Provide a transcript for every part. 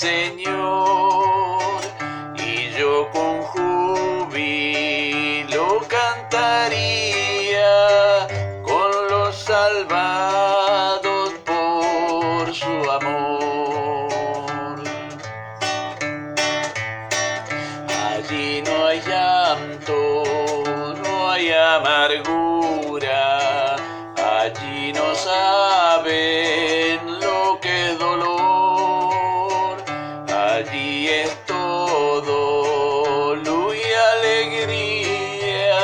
Señor, y yo con júbilo cantaría con los salvados por su amor. Allí no hay llanto, no hay amargura, allí no saben lo que es dolor, allí es todo luz y alegría,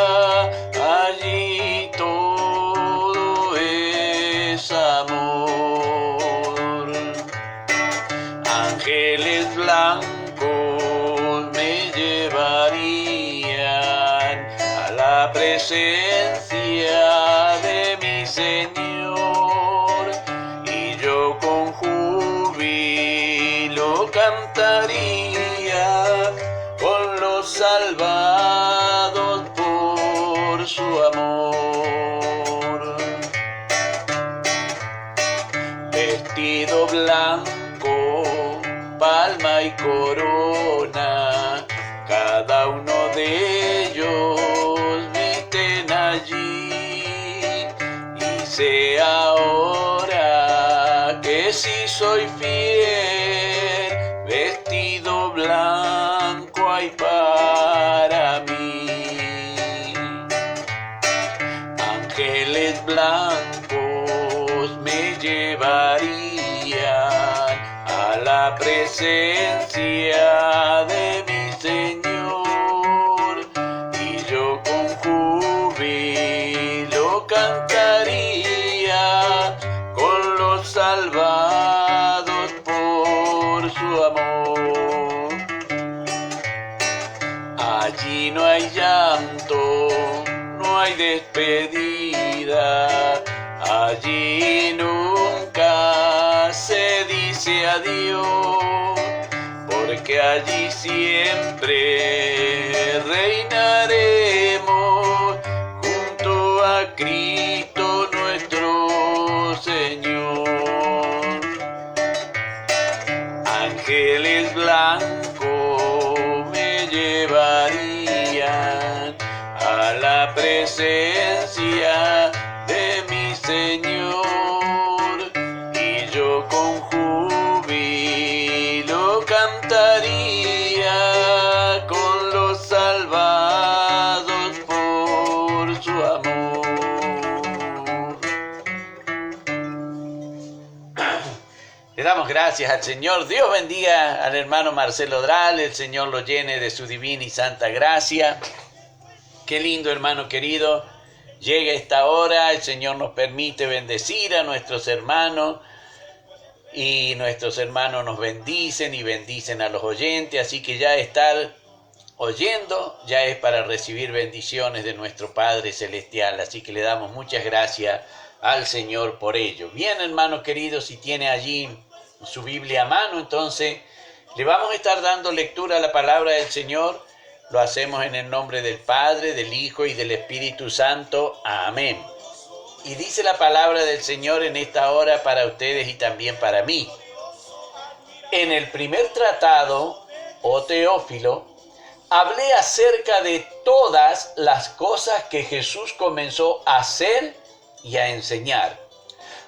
allí todo es amor. Ángeles blancos me llevarían a la presencia de mi Señor, y yo con júbilo cantaría con los salvados por su amor. Vestido blanco, palma y corona, cada uno de ellos visten allí, y sé ahora que si soy fiel, vestido blanco hay para mí. Ángeles blancos me llevarían a la presencia de mi Señor, y yo con júbilo cantaría con los salvados por su amor. Allí no hay llanto, no hay despedida, allí nunca se dice adiós, porque allí siempre reinaremos junto a Cristo nuestro Señor. Ángeles blancos me llevarían a la presencia de mi Señor, y yo con júbilo cantaría con los salvados por su amor. Le damos gracias al Señor. Dios bendiga al hermano Marcelo Dral, el Señor lo llene de su divina y santa gracia. Qué lindo, hermano querido. Llega esta hora, el Señor nos permite bendecir a nuestros hermanos, y nuestros hermanos nos bendicen y bendicen a los oyentes, así que ya estar oyendo ya es para recibir bendiciones de nuestro Padre Celestial, así que le damos muchas gracias al Señor por ello. Bien, hermano querido, si tiene allí su Biblia a mano, entonces le vamos a estar dando lectura a la palabra del Señor. Lo hacemos en el nombre del Padre, del Hijo y del Espíritu Santo. Amén. Y dice la palabra del Señor en esta hora para ustedes y también para mí. En el primer tratado, oh Teófilo, hablé acerca de todas las cosas que Jesús comenzó a hacer y a enseñar,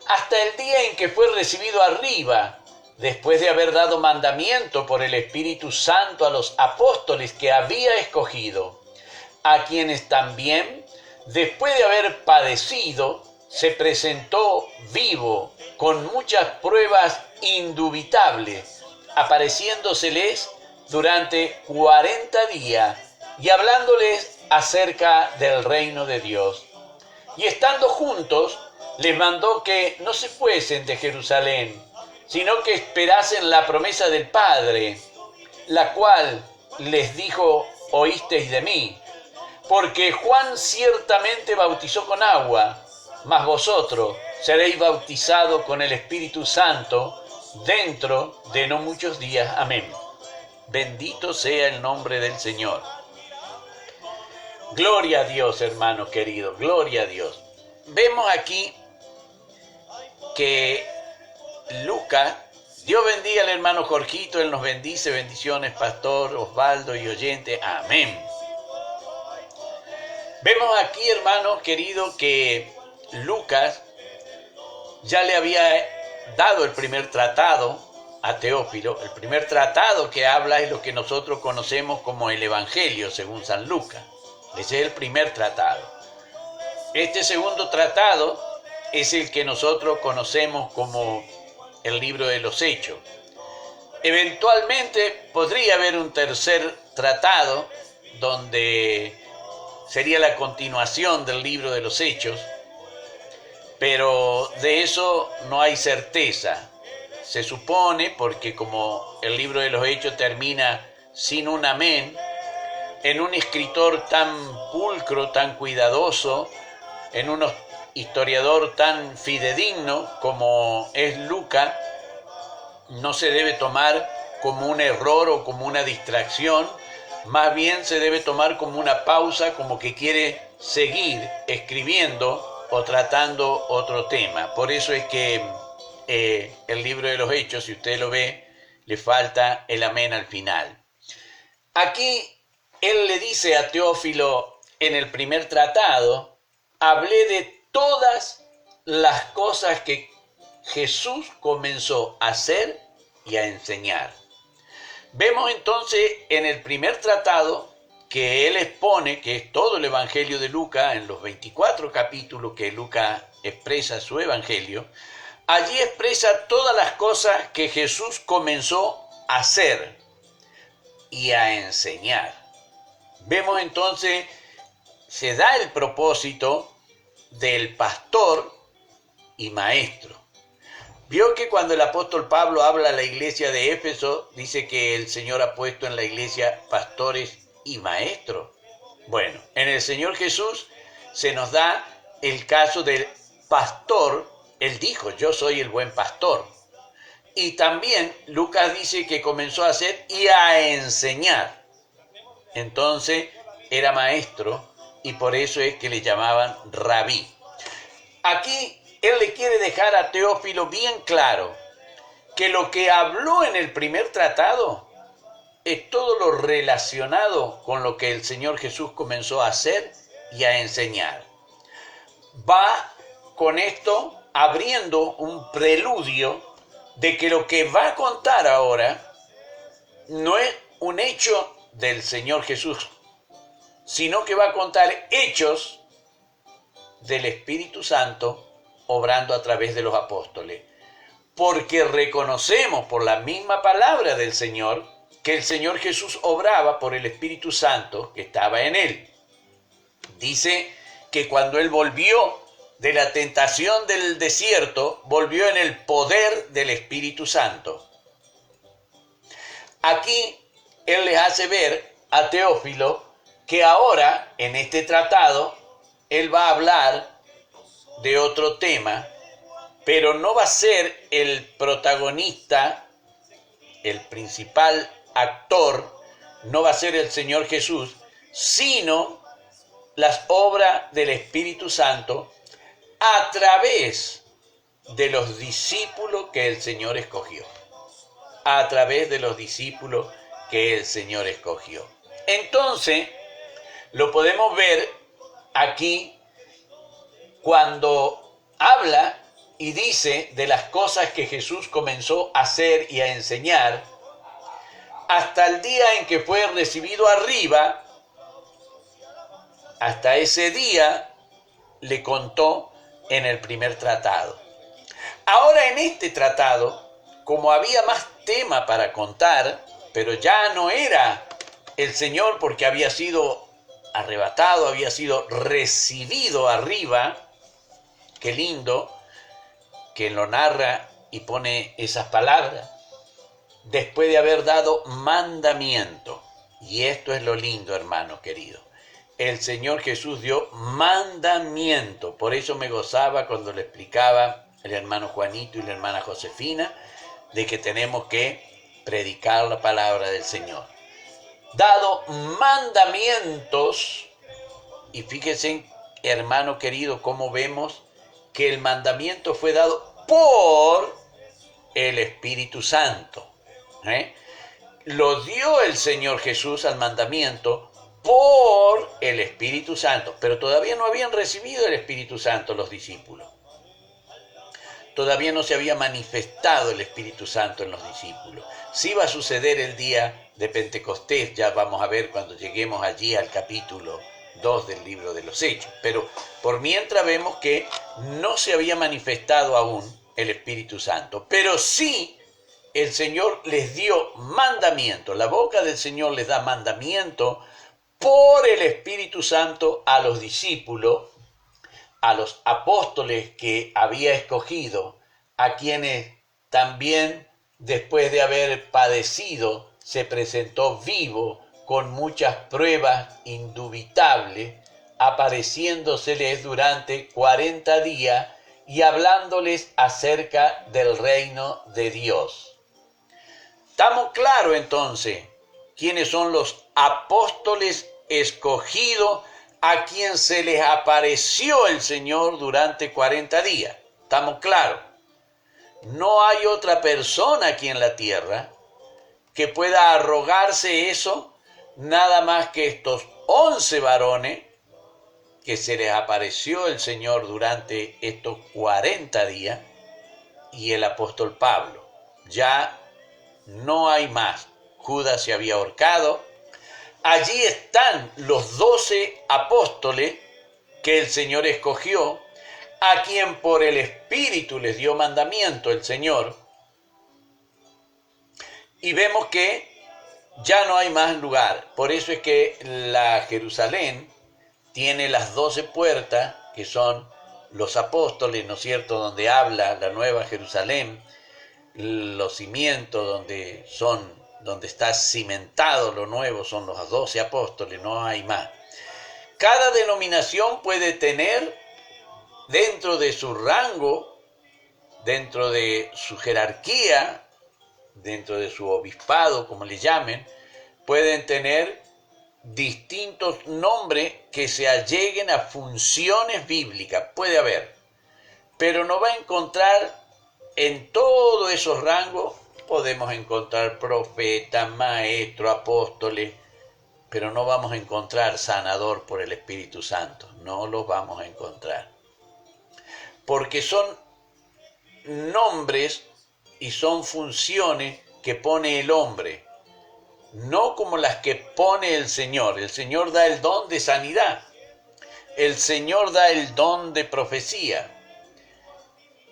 hasta el día en que fue recibido arriba, después de haber dado mandamiento por el Espíritu Santo a los apóstoles que había escogido, a quienes también, después de haber padecido, se presentó vivo con muchas pruebas indubitables, apareciéndoseles durante 40 días y hablándoles acerca del reino de Dios. Y estando juntos, les mandó que no se fuesen de Jerusalén, sino que esperasen la promesa del Padre, la cual les dijo: oísteis de mí, porque Juan ciertamente bautizó con agua, mas vosotros seréis bautizados con el Espíritu Santo dentro de no muchos días. Amén. Bendito sea el nombre del Señor. Gloria a Dios, hermano querido, gloria a Dios. Vemos aquí que Lucas Dios bendiga al hermano Jorgito, él nos bendice. Bendiciones, pastor Osvaldo y oyente. Amén. Vemos aquí, hermano querido, que Lucas ya le había dado el primer tratado a Teófilo. El primer tratado que habla es lo que nosotros conocemos como el Evangelio, según San Lucas. Ese es el primer tratado. Este segundo tratado es el que nosotros conocemos como el libro de los Hechos. Eventualmente podría haber un tercer tratado donde sería la continuación del libro de los Hechos, pero de eso no hay certeza. Se supone, porque como el libro de los Hechos termina sin un amén, en un escritor tan pulcro, tan cuidadoso, en un historiador tan fidedigno como es Lucas, no se debe tomar como un error o como una distracción, más bien se debe tomar como una pausa, como que quiere seguir escribiendo o tratando otro tema. Por eso es que el libro de los Hechos, si usted lo ve, le falta el amén al final. Aquí él le dice a Teófilo en el primer tratado: hablé de todas las cosas que Jesús comenzó a hacer y a enseñar. Vemos entonces en el primer tratado que él expone, que es todo el Evangelio de Lucas, en los 24 capítulos que Lucas expresa su Evangelio, allí expresa todas las cosas que Jesús comenzó a hacer y a enseñar. Vemos entonces, se da el propósito del pastor y maestro. Vio que cuando el apóstol Pablo habla a la iglesia de Éfeso, dice que el Señor ha puesto en la iglesia pastores y maestros. Bueno, en el Señor Jesús se nos da el caso del pastor. Él dijo: yo soy el buen pastor. Y también Lucas dice que comenzó a hacer y a enseñar. Entonces era maestro y por eso es que le llamaban rabí. Aquí él le quiere dejar a Teófilo bien claro que lo que habló en el primer tratado es todo lo relacionado con lo que el Señor Jesús comenzó a hacer y a enseñar. Va con esto abriendo un preludio de que lo que va a contar ahora no es un hecho del Señor Jesús, sino que va a contar hechos del Espíritu Santo obrando a través de los apóstoles, porque reconocemos por la misma palabra del Señor que el Señor Jesús obraba por el Espíritu Santo que estaba en él. Dice que cuando él volvió de la tentación del desierto, volvió en el poder del Espíritu Santo. Aquí él les hace ver a Teófilo que ahora, en este tratado, él va a hablar de otro tema, pero no va a ser el protagonista, el principal actor, no va a ser el Señor Jesús, sino las obras del Espíritu Santo a través de los discípulos que el Señor escogió. A través de los discípulos que el Señor escogió. Entonces, lo podemos ver aquí cuando habla y dice de las cosas que Jesús comenzó a hacer y a enseñar hasta el día en que fue recibido arriba. Hasta ese día le contó en el primer tratado. Ahora en este tratado, como había más tema para contar, pero ya no era el Señor porque había sido arrebatado, había sido recibido arriba. Qué lindo que lo narra y pone esas palabras. Después de haber dado mandamiento. Y esto es lo lindo, hermano querido. El Señor Jesús dio mandamiento. Por eso me gozaba cuando le explicaba el hermano Juanito y la hermana Josefina de que tenemos que predicar la palabra del Señor. Dado mandamientos, y fíjense, hermano querido, cómo vemos que el mandamiento fue dado por el Espíritu Santo. Lo dio el Señor Jesús al mandamiento por el Espíritu Santo, pero todavía no habían recibido el Espíritu Santo los discípulos. Todavía no se había manifestado el Espíritu Santo en los discípulos. Sí va a suceder el día de Pentecostés, ya vamos a ver cuando lleguemos allí al capítulo 2 del libro de los Hechos. Pero por mientras vemos que no se había manifestado aún el Espíritu Santo. Pero sí el Señor les dio mandamiento. La boca del Señor les da mandamiento por el Espíritu Santo a los discípulos, a los apóstoles que había escogido, a quienes también después de haber padecido se presentó vivo con muchas pruebas indubitables, apareciéndoseles durante 40 días y hablándoles acerca del reino de Dios. ¿Estamos claros entonces quiénes son los apóstoles escogidos a quien se les apareció el Señor durante 40 días? ¿Estamos claros? No hay otra persona aquí en la tierra que pueda arrogarse eso, nada más que estos 11 varones que se les apareció el Señor durante estos 40 días y el apóstol Pablo. Ya no hay más. Judas se había ahorcado. Allí están los 12 apóstoles que el Señor escogió, a quien por el Espíritu les dio mandamiento el Señor. Y vemos que ya no hay más lugar. Por eso es que la Jerusalén tiene las 12 puertas, que son los apóstoles, ¿no es cierto?, donde habla la Nueva Jerusalén, los cimientos donde está cimentado lo nuevo son los 12 apóstoles, no hay más. Cada denominación puede tener dentro de su rango, dentro de su jerarquía, dentro de su obispado, como le llamen, pueden tener distintos nombres que se alleguen a funciones bíblicas. Puede haber, pero no va a encontrar en todos esos rangos. Podemos encontrar profetas, maestros, apóstoles, pero no vamos a encontrar sanador por el Espíritu Santo. No los vamos a encontrar. Porque son nombres y son funciones que pone el hombre, no como las que pone el Señor. El Señor da el don de sanidad. El Señor da el don de profecía.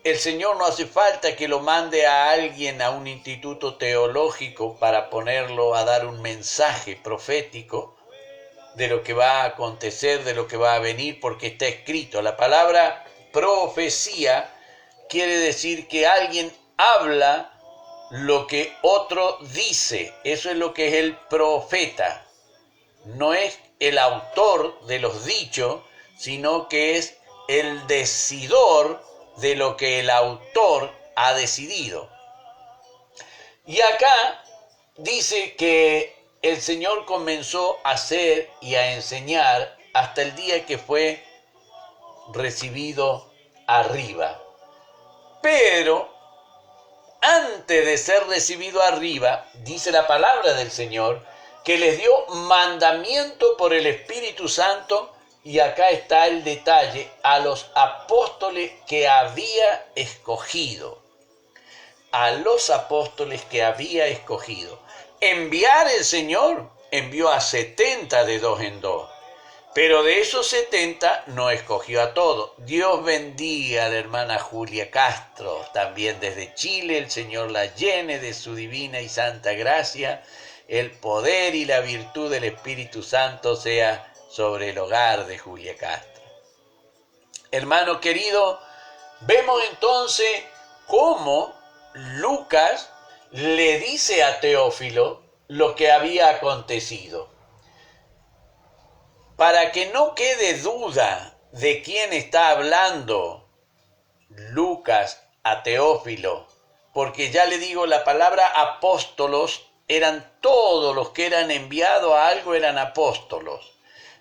El Señor no hace falta que lo mande a alguien a un instituto teológico para ponerlo a dar un mensaje profético de lo que va a acontecer, de lo que va a venir, porque está escrito. La palabra profecía quiere decir que alguien habla lo que otro dice. Eso es lo que es el profeta. No es el autor de los dichos, sino que es el decidor de lo que el autor ha decidido. Y acá dice que el Señor comenzó a hacer y a enseñar hasta el día que fue recibido arriba. Pero antes de ser recibido arriba, dice la palabra del Señor, que les dio mandamiento por el Espíritu Santo. Y acá está el detalle: a los apóstoles que había escogido. A los apóstoles que había escogido. Enviar el Señor envió a 70 de dos en dos. Pero de esos 70 no escogió a todos. Dios bendiga a la hermana Julia Castro, también desde Chile. El Señor la llene de su divina y santa gracia. El poder y la virtud del Espíritu Santo sea sobre el hogar de Julia Castro. Hermano querido, vemos entonces cómo Lucas le dice a Teófilo lo que había acontecido. Para que no quede duda de quién está hablando Lucas a Teófilo, porque ya le digo, la palabra apóstolos eran todos los que eran enviados a algo, eran apóstolos.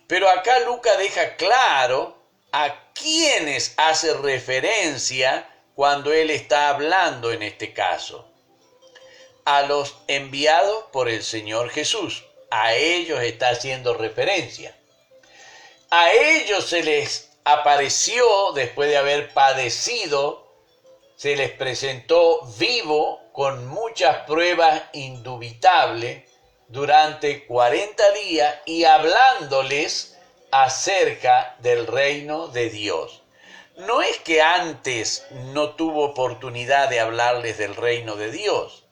Pero acá Lucas deja claro a quiénes hace referencia cuando él está hablando en este caso? A los enviados por el Señor Jesús. A ellos está haciendo referencia. A ellos se les apareció después de haber padecido, se les presentó vivo con muchas pruebas indubitables durante 40 días y hablándoles acerca del reino de Dios. No es que antes no tuvo oportunidad de hablarles del reino de Dios,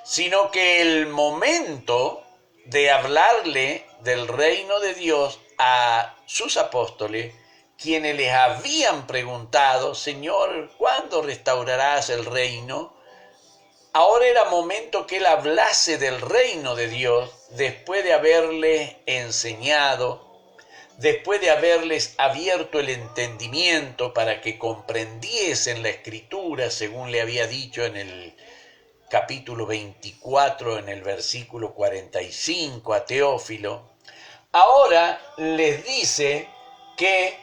sino que el momento de hablarle del reino de Dios a sus apóstoles, quienes les habían preguntado, Señor, ¿cuándo restaurarás el reino? Ahora era momento que él hablase del reino de Dios después de haberles enseñado, después de haberles abierto el entendimiento para que comprendiesen la Escritura, según le había dicho en el capítulo 24, en el versículo 45 a Teófilo. Ahora les dice que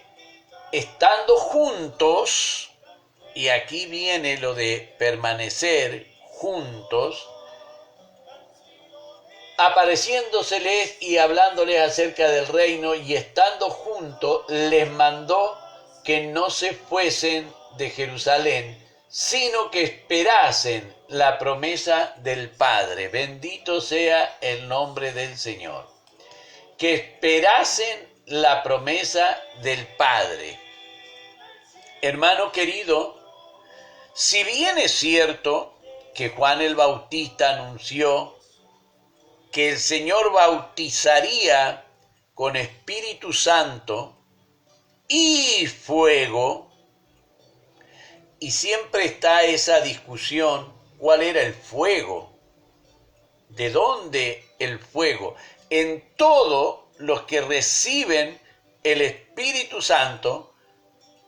estando juntos, y aquí viene lo de permanecer juntos, apareciéndoseles y hablándoles acerca del reino, y estando juntos les mandó que no se fuesen de Jerusalén, sino que esperasen la promesa del Padre. Bendito sea el nombre del Señor. Que esperasen la promesa del Padre. Hermano querido, si bien es cierto que Juan el Bautista anunció que el Señor bautizaría con Espíritu Santo y fuego, y siempre está esa discusión, ¿cuál era el fuego? ¿De dónde el fuego? En todos los que reciben el Espíritu Santo,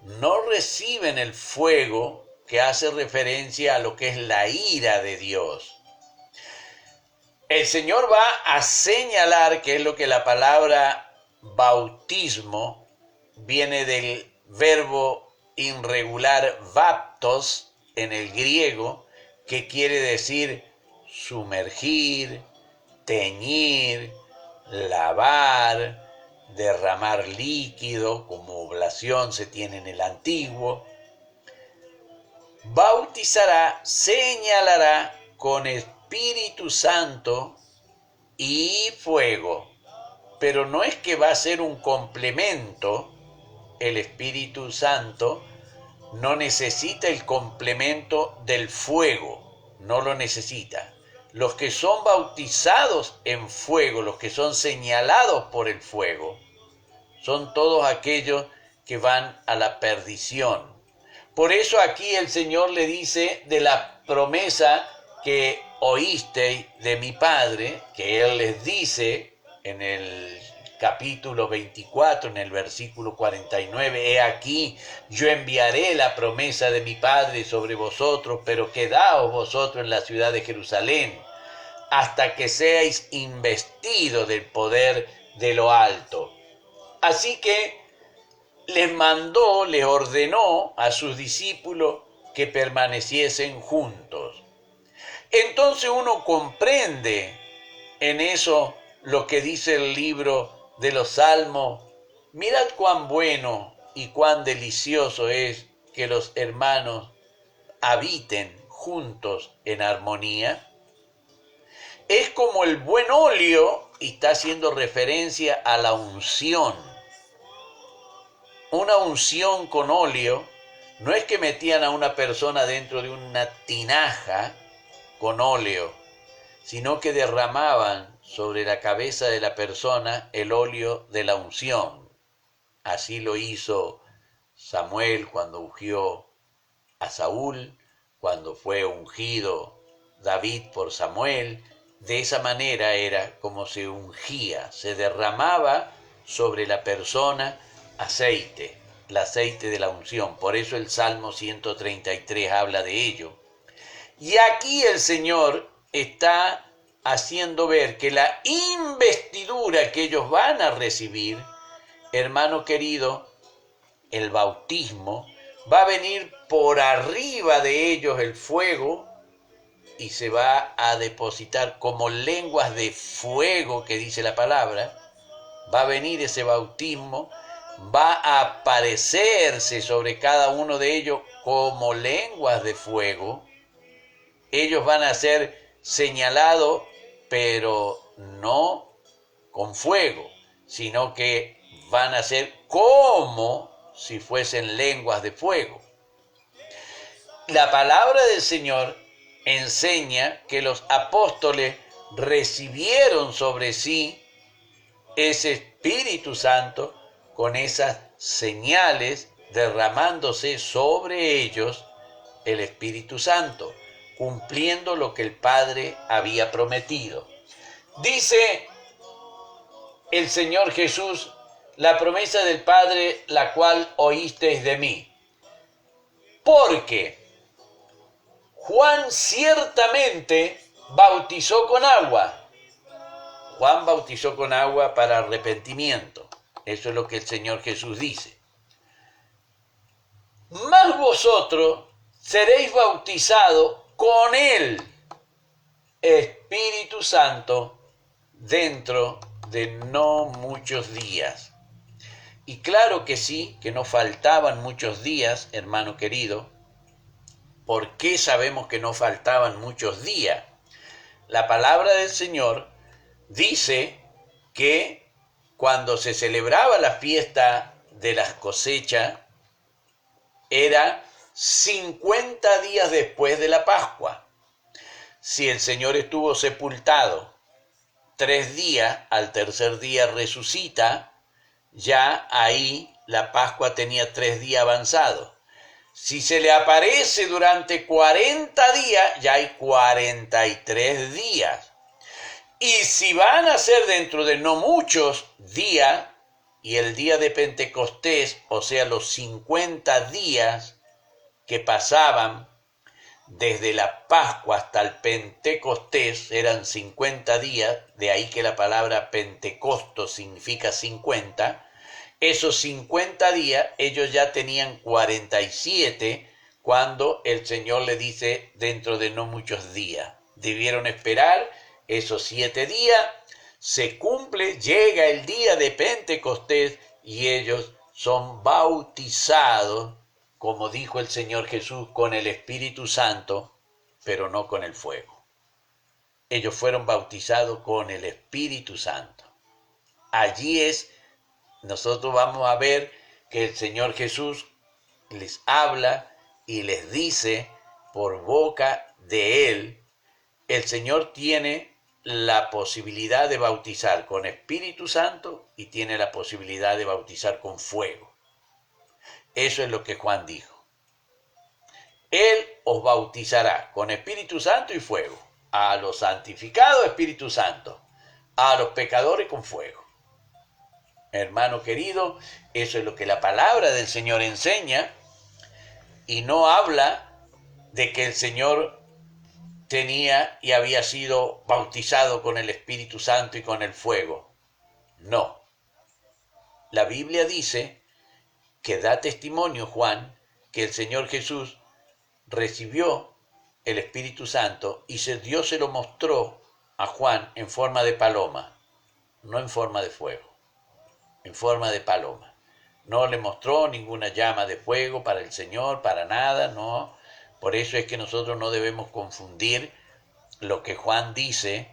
no reciben el fuego que hace referencia a lo que es la ira de Dios. El Señor va a señalar, que es lo que la palabra bautismo viene del verbo irregular baptos en el griego, que quiere decir sumergir, teñir, lavar, derramar líquido, como oblación se tiene en el antiguo. Bautizará, señalará con Espíritu Santo y fuego. Pero no es que va a ser un complemento. El Espíritu Santo no necesita el complemento del fuego, no lo necesita. Los que son bautizados en fuego, los que son señalados por el fuego, son todos aquellos que van a la perdición. Por eso aquí el Señor le dice de la promesa que oísteis de mi Padre, que Él les dice en el capítulo 24, en el versículo 49, he aquí, yo enviaré la promesa de mi Padre sobre vosotros, pero quedaos vosotros en la ciudad de Jerusalén, hasta que seáis investidos del poder de lo alto. Así que les mandó, les ordenó a sus discípulos que permaneciesen juntos. Entonces uno comprende en eso lo que dice el libro de los Salmos. Mirad cuán bueno y cuán delicioso es que los hermanos habiten juntos en armonía. Es como el buen óleo, y está haciendo referencia a la unción. Una unción con óleo no es que metían a una persona dentro de una tinaja con óleo, sino que derramaban sobre la cabeza de la persona el óleo de la unción. Así lo hizo Samuel cuando ungió a Saúl, cuando fue ungido David por Samuel. De esa manera era como se ungía, se derramaba sobre la persona aceite, el aceite de la unción. Por eso el Salmo 133 habla de ello. Y aquí el Señor está haciendo ver que la investidura que ellos van a recibir, hermano querido, el bautismo, va a venir por arriba de ellos el fuego y se va a depositar como lenguas de fuego, que dice la palabra. Va a venir ese bautismo, va a aparecerse sobre cada uno de ellos como lenguas de fuego. Ellos van a ser señalados, pero no con fuego, sino que van a ser como si fuesen lenguas de fuego. La palabra del Señor enseña que los apóstoles recibieron sobre sí ese Espíritu Santo con esas señales, derramándose sobre ellos el Espíritu Santo, cumpliendo lo que el Padre había prometido. Dice el Señor Jesús, la promesa del Padre, la cual oísteis de mí. Porque Juan ciertamente bautizó con agua. Juan bautizó con agua para arrepentimiento. Eso es lo que el Señor Jesús dice. Mas vosotros seréis bautizados con el Espíritu Santo dentro de no muchos días. Y claro que sí, que no faltaban muchos días, hermano querido. ¿Por qué sabemos que no faltaban muchos días? La palabra del Señor dice que cuando se celebraba la fiesta de las cosechas, era 50 días después de la Pascua. Si el Señor estuvo sepultado 3 días, al tercer día resucita, ya ahí la Pascua tenía 3 días avanzados. Si se le aparece durante 40 días, ya hay 43 días. Y si van a ser dentro de no muchos días, y el día de Pentecostés, o sea, los 50 días que pasaban desde la Pascua hasta el Pentecostés, eran 50 días, de ahí que la palabra Pentecosto significa 50, esos 50 días ellos ya tenían 47 cuando el Señor le dice dentro de no muchos días. Debieron esperar esos 7 días, se cumple, llega el día de Pentecostés y ellos son bautizados, como dijo el Señor Jesús, con el Espíritu Santo, pero no con el fuego. Ellos fueron bautizados con el Espíritu Santo. Allí nosotros vamos a ver que el Señor Jesús les habla y les dice por boca de Él, el Señor tiene la posibilidad de bautizar con Espíritu Santo y tiene la posibilidad de bautizar con fuego. Eso es lo que Juan dijo. Él os bautizará con Espíritu Santo y fuego. A los santificados, Espíritu Santo. A los pecadores, con fuego. Hermano querido, eso es lo que la palabra del Señor enseña, y no habla de que el Señor tenía y había sido bautizado con el Espíritu Santo y con el fuego. No. La Biblia dice que da testimonio Juan que el Señor Jesús recibió el Espíritu Santo y Dios se lo mostró a Juan en forma de paloma, no en forma de fuego, en forma de paloma. No le mostró ninguna llama de fuego para el Señor, para nada, no. Por eso es que nosotros no debemos confundir lo que Juan dice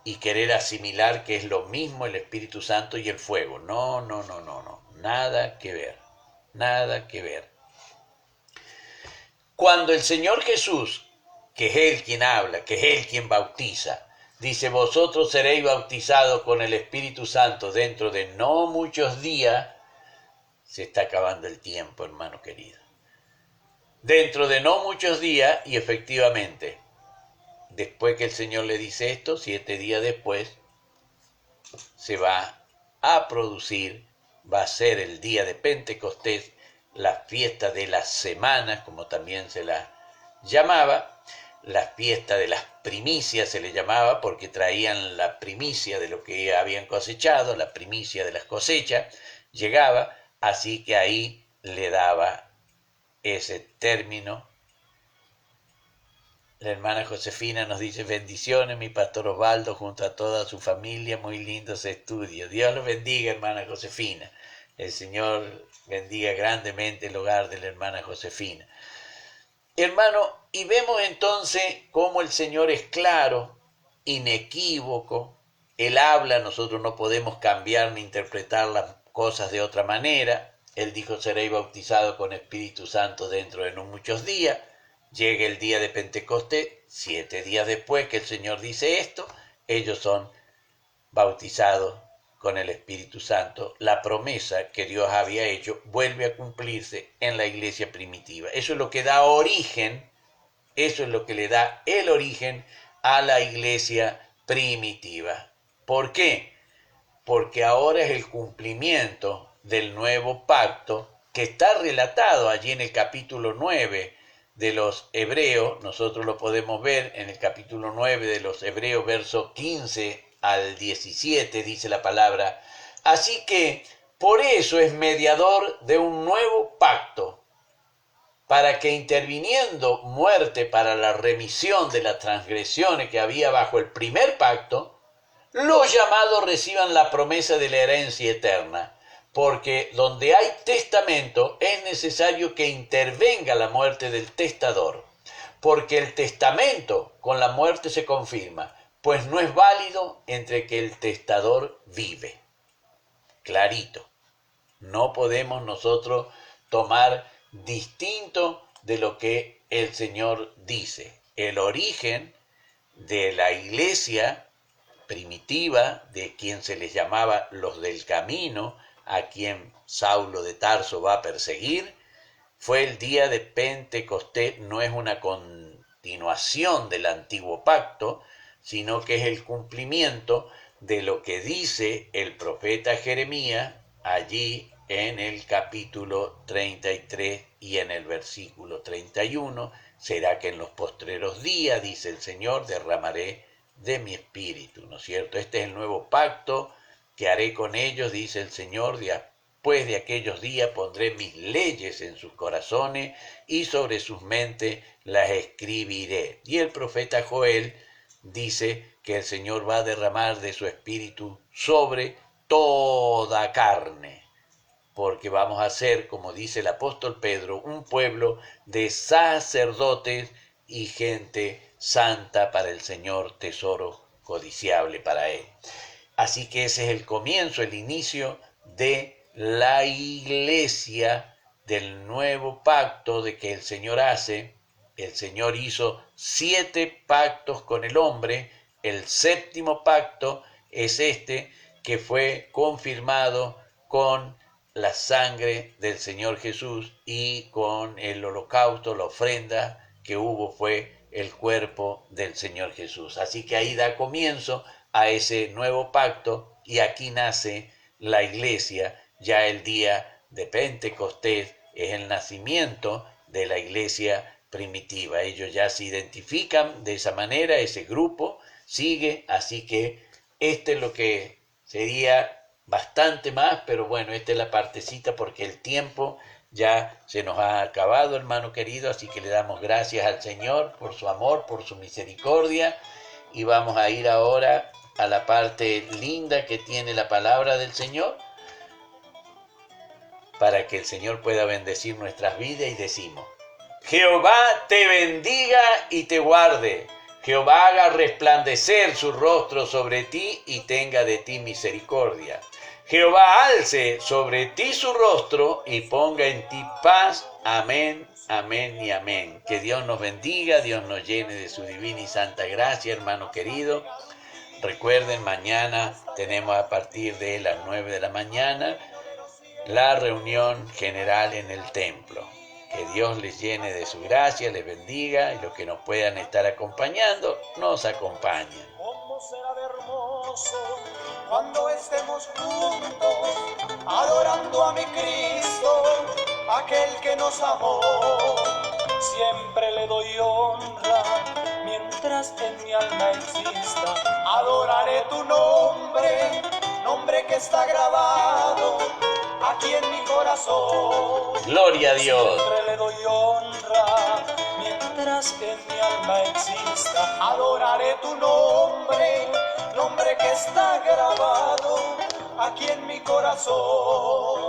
y querer asimilar que es lo mismo el Espíritu Santo y el fuego. No, nada que ver, nada que ver. Cuando el Señor Jesús, que es Él quien habla, que es Él quien bautiza, dice, vosotros seréis bautizados con el Espíritu Santo dentro de no muchos días, se está acabando el tiempo, hermano querido. Dentro de no muchos días, y efectivamente, después que el Señor le dice esto, 7 días después, se va a producir, va a ser el día de Pentecostés, la fiesta de las semanas, como también se la llamaba, la fiesta de las primicias se le llamaba, porque traían la primicia de lo que habían cosechado, la primicia de las cosechas, llegaba, así que ahí le daba ese término. La hermana Josefina nos dice: bendiciones, mi pastor Osvaldo, junto a toda su familia, muy lindos estudios. Dios los bendiga, hermana Josefina. El Señor bendiga grandemente el hogar de la hermana Josefina. Hermano, y vemos entonces cómo el Señor es claro, inequívoco. Él habla, nosotros no podemos cambiar ni interpretar las cosas de otra manera. Él dijo: seréis bautizados con Espíritu Santo dentro de no muchos días. Llega el día de Pentecostés, 7 días después que el Señor dice esto, ellos son bautizados con el Espíritu Santo. La promesa que Dios había hecho vuelve a cumplirse en la iglesia primitiva. Eso es lo que da origen, eso es lo que le da el origen a la iglesia primitiva. ¿Por qué? Porque ahora es el cumplimiento del nuevo pacto que está relatado allí en el capítulo 9 de los Hebreos. Nosotros lo podemos ver en el capítulo 9 de los Hebreos, verso 15 al 17, dice la palabra: así que por eso es mediador de un nuevo pacto, para que interviniendo muerte para la remisión de las transgresiones que había bajo el primer pacto, los llamados reciban la promesa de la herencia eterna. Porque donde hay testamento es necesario que intervenga la muerte del testador, porque el testamento con la muerte se confirma, pues no es válido entre que el testador vive. Clarito, no podemos nosotros tomar distinto de lo que el Señor dice. El origen de la iglesia primitiva, de quien se les llamaba los del camino, a quien Saulo de Tarso va a perseguir, fue el día de Pentecostés. No es una continuación del antiguo pacto, sino que es el cumplimiento de lo que dice el profeta Jeremías allí en el capítulo 33 y en el versículo 31. Será que en los postreros días, dice el Señor, derramaré de mi espíritu, ¿no es cierto? Este es el nuevo pacto que haré con ellos, dice el Señor. Después de aquellos días pondré mis leyes en sus corazones y sobre sus mentes las escribiré. Y el profeta Joel dice que el Señor va a derramar de su espíritu sobre toda carne, porque vamos a ser, como dice el apóstol Pedro, un pueblo de sacerdotes y gente santa para el Señor, tesoro codiciable para Él. Así que ese es el comienzo, el inicio de la iglesia, del nuevo pacto de que el Señor hace. El Señor hizo 7 pactos con el hombre. El 7º pacto es este, que fue confirmado con la sangre del Señor Jesús y con el holocausto, la ofrenda que hubo fue el cuerpo del Señor Jesús. Así que ahí da comienzo a ese nuevo pacto, y aquí nace la iglesia. Ya el día de Pentecostés es el nacimiento de la iglesia primitiva. Ellos ya se identifican de esa manera, ese grupo sigue. Así que este es lo que sería bastante más, pero bueno, esta es la partecita porque el tiempo ya se nos ha acabado, hermano querido. Así que le damos gracias al Señor por su amor, por su misericordia, y vamos a ir ahora a la parte linda que tiene la palabra del Señor, para que el Señor pueda bendecir nuestras vidas. Y decimos: Jehová te bendiga y te guarde. Jehová haga resplandecer su rostro sobre ti y tenga de ti misericordia. Jehová alce sobre ti su rostro y ponga en ti paz. Amén, amén y amén. Que Dios nos bendiga, Dios nos llene de su divina y santa gracia, hermano querido. Recuerden, mañana tenemos a partir de las 9 de la mañana la reunión general en el templo. Que Dios les llene de su gracia, les bendiga, y los que nos puedan estar acompañando, nos acompañen. ¿Cómo será de hermoso cuando estemos juntos, adorando a mi Cristo, aquel que nos amó? Siempre le doy honra mientras en mi alma exista. Adoraré tu nombre, nombre que está grabado aquí en mi corazón. corazón. Gloria a Dios. Siempre le doy honra, mientras que en mi alma exista. Adoraré tu nombre, nombre que está grabado aquí en mi corazón.